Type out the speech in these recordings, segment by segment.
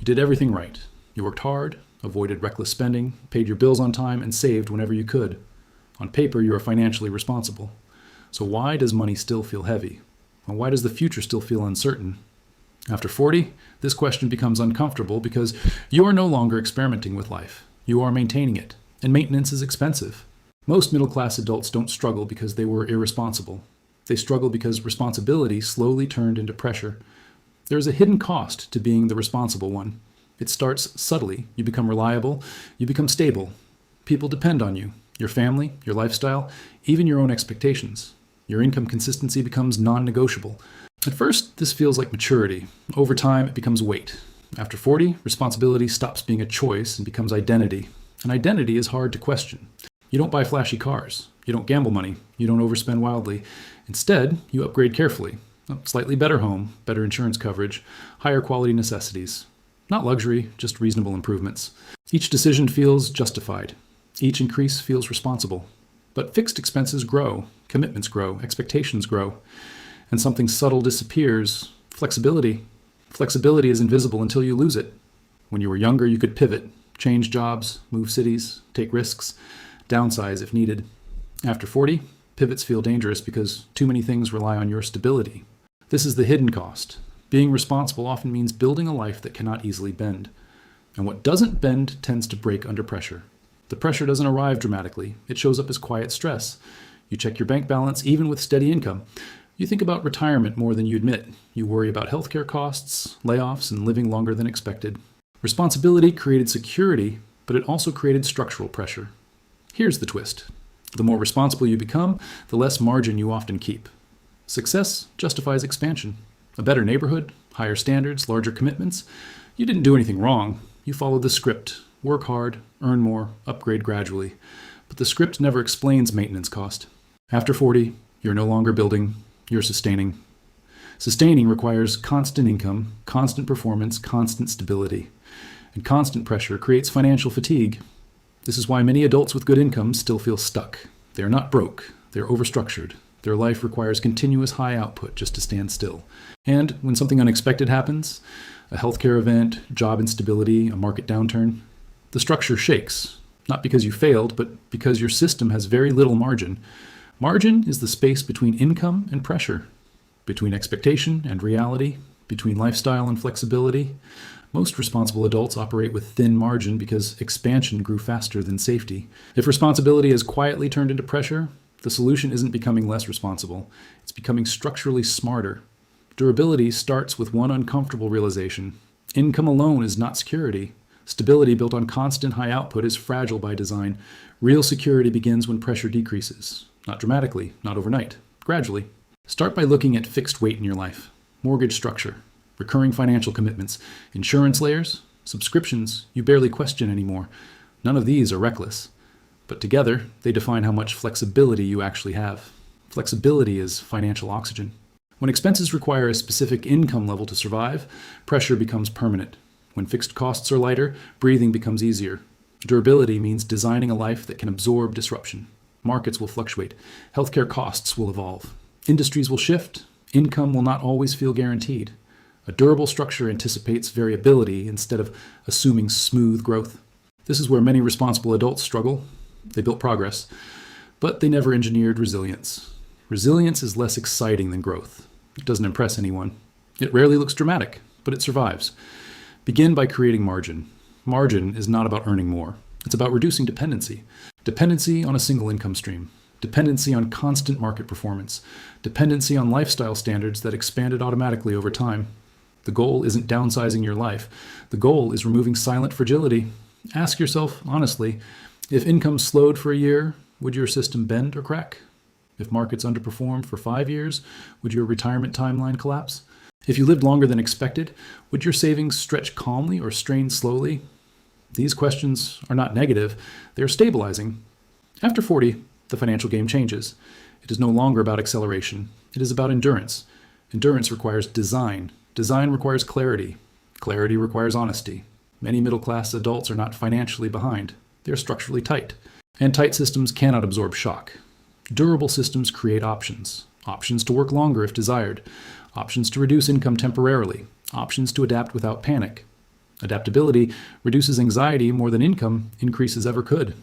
did everything right. You worked hard, avoided reckless spending, paid your bills on time, and saved whenever you could. On paper, you are financially responsible. So why does money still feel heavy? And why does the future still feel uncertain? After 40, this question becomes uncomfortable because you are no longer experimenting with life. You are maintaining it, and maintenance is expensive. Most middle-class adults don't struggle because they were irresponsible. They struggle because responsibility slowly turned into pressure. There is a hidden cost to being the responsible one. It starts subtly. You become reliable. You become stable. People depend on you, your family, your lifestyle, even your own expectations. Your income consistency becomes non-negotiable. At first, this feels like maturity. Over time, it becomes weight. After 40, responsibility stops being a choice and becomes identity. And identity is hard to question. You don't buy flashy cars. You don't gamble money. You don't overspend wildly. Instead, you upgrade carefully. A slightly better home, better insurance coverage, higher quality necessities. Not luxury, just reasonable improvements. Each decision feels justified. Each increase feels responsible. But fixed expenses grow, commitments grow, expectations grow. And something subtle disappears: flexibility. Flexibility is invisible until you lose it. When you were younger, you could pivot, change jobs, move cities, take risks, downsize if needed. After 40, pivots feel dangerous because too many things rely on your stability. This is the hidden cost. Being responsible often means building a life that cannot easily bend. And what doesn't bend tends to break under pressure. The pressure doesn't arrive dramatically. It shows up as quiet stress. You check your bank balance even with steady income. You think about retirement more than you admit. You worry about healthcare costs, layoffs, and living longer than expected. Responsibility created security, but it also created structural pressure. Here's the twist. The more responsible you become, the less margin you often keep. Success justifies expansion. A better neighborhood, higher standards, larger commitments. You didn't do anything wrong. You followed the script. Work hard, earn more, upgrade gradually. But the script never explains maintenance cost. After 40, you're no longer building, you're sustaining. Sustaining requires constant income, constant performance, constant stability. And constant pressure creates financial fatigue. This is why many adults with good incomes still feel stuck. They are not broke, they're overstructured. Their life requires continuous high output just to stand still. And when something unexpected happens, a healthcare event, job instability, a market downturn, the structure shakes. Not because you failed, but because your system has very little margin. Margin is the space between income and pressure, between expectation and reality, between lifestyle and flexibility. Most responsible adults operate with thin margin because expansion grew faster than safety. If responsibility has quietly turned into pressure, the solution isn't becoming less responsible. It's becoming structurally smarter. Durability starts with one uncomfortable realization. Income alone is not security. Stability built on constant high output is fragile by design. Real security begins when pressure decreases. Not dramatically, not overnight, gradually. Start by looking at fixed weight in your life. Mortgage structure, recurring financial commitments, insurance layers, subscriptions you barely question anymore. None of these are reckless. But together, they define how much flexibility you actually have. Flexibility is financial oxygen. When expenses require a specific income level to survive, pressure becomes permanent. When fixed costs are lighter, breathing becomes easier. Durability means designing a life that can absorb disruption. Markets will fluctuate. Healthcare costs will evolve. Industries will shift. Income will not always feel guaranteed. A durable structure anticipates variability instead of assuming smooth growth. This is where many responsible adults struggle. They built progress, but they never engineered resilience. Resilience is less exciting than growth. It doesn't impress anyone. It rarely looks dramatic, but it survives. Begin by creating margin. Margin is not about earning more. It's about reducing dependency. Dependency on a single income stream. Dependency on constant market performance. Dependency on lifestyle standards that expanded automatically over time. The goal isn't downsizing your life. The goal is removing silent fragility. Ask yourself, honestly, if income slowed for a year, would your system bend or crack? If markets underperformed for 5 years, would your retirement timeline collapse? If you lived longer than expected, would your savings stretch calmly or strain slowly? These questions are not negative, they are stabilizing. After 40, the financial game changes. It is no longer about acceleration. It is about endurance. Endurance requires design. Design requires clarity. Clarity requires honesty. Many middle-class adults are not financially behind. They are structurally tight. And tight systems cannot absorb shock. Durable systems create options. Options to work longer if desired. Options to reduce income temporarily. Options to adapt without panic. Adaptability reduces anxiety more than income increases ever could.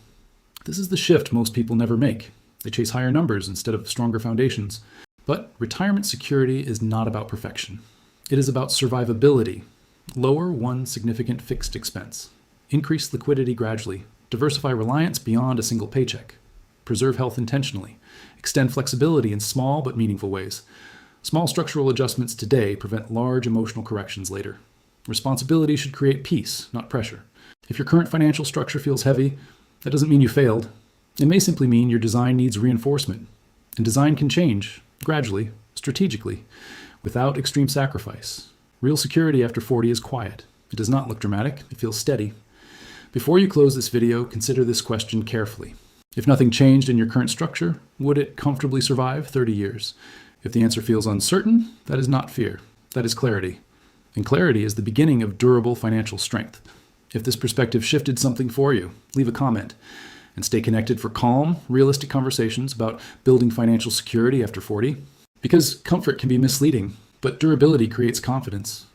This is the shift most people never make. They chase higher numbers instead of stronger foundations. But retirement security is not about perfection. It is about survivability. Lower one significant fixed expense. Increase liquidity gradually. Diversify reliance beyond a single paycheck. Preserve health intentionally. Extend flexibility in small but meaningful ways. Small structural adjustments today prevent large emotional corrections later. Responsibility should create peace, not pressure. If your current financial structure feels heavy, that doesn't mean you failed. It may simply mean your design needs reinforcement. And design can change, gradually, strategically, without extreme sacrifice. Real security after 40 is quiet. It does not look dramatic, it feels steady. Before you close this video, consider this question carefully. If nothing changed in your current structure, would it comfortably survive 30 years? If the answer feels uncertain, that is not fear. That is clarity. And clarity is the beginning of durable financial strength. If this perspective shifted something for you, leave a comment. And stay connected for calm, realistic conversations about building financial security after 40. Because comfort can be misleading, but durability creates confidence.